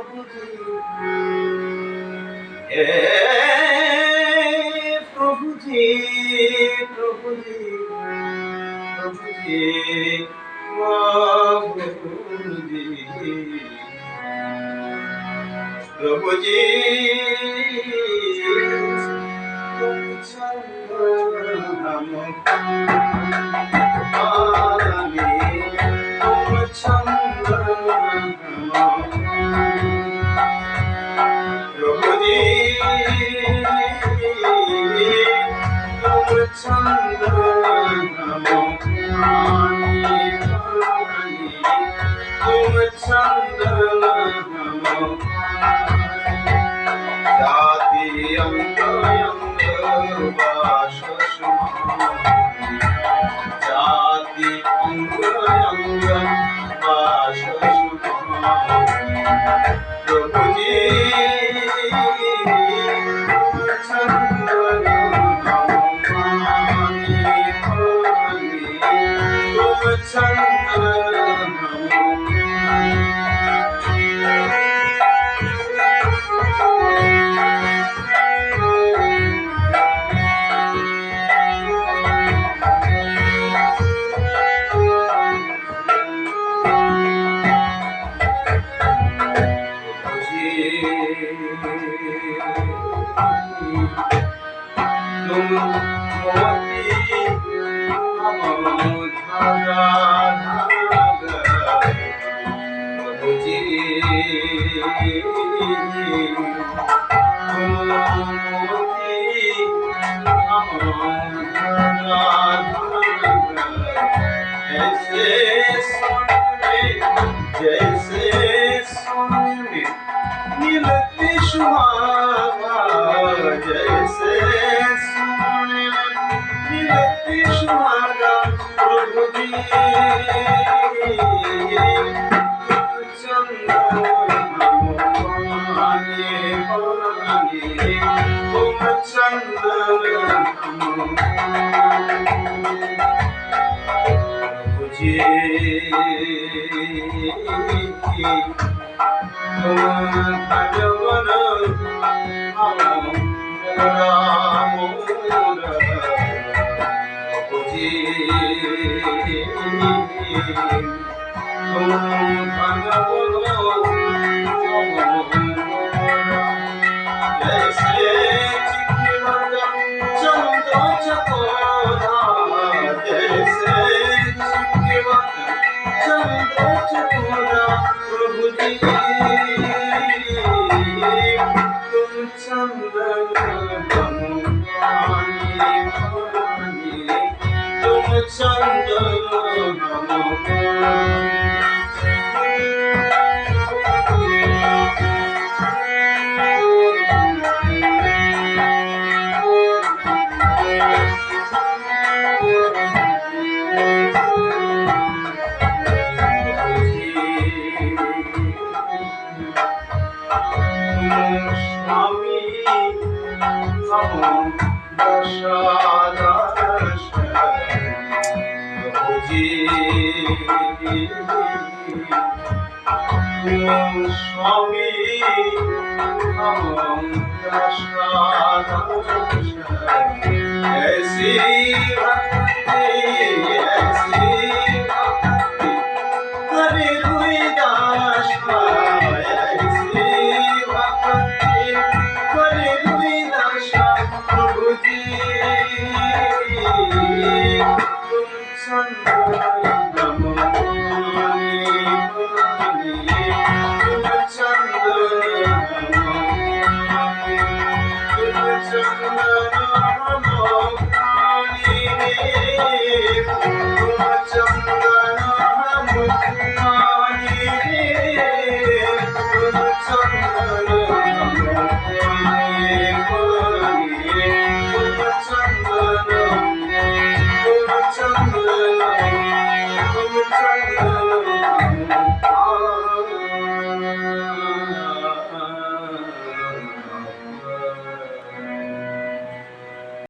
प्रभु जी, हे प्रभु जी, प्रभु जी, प्रभु जी, प्रभु जी, प्रभु जी, तुम चंद हमको आने, तुम चंद हमको, प्रभु जी, तुम चंद हमको आने, तुम चंद हमको जाति अंग अंग वाशुष्मान, जाति अंग अंग वाशुष्मान, प्रभु जी तुम चंदन हमारे पानी, तुम चंदन तुम मोती हम धागा धागा, प्रभु जी तुम मोती हम धागा धागा, जैसे सोने जैसे सोने मिलती सुहागा, जैसे सोने मिलती सुहागा, प्रभु जी तुम चंदन हमारे पानी, तुम चंदन प्रभु जी भगवन राम प्रभु जी तुम भगवन जैसे चितवन चंद्र चकोरा, जैसे चितवन चंद्र चकोरा, प्रभु जी तुम चंदन हमारे पानी, तुम चंदन हमारे स्वामी हम दशादश, प्रभु जी स्वामी हम दशादश, ऐसी भक्ति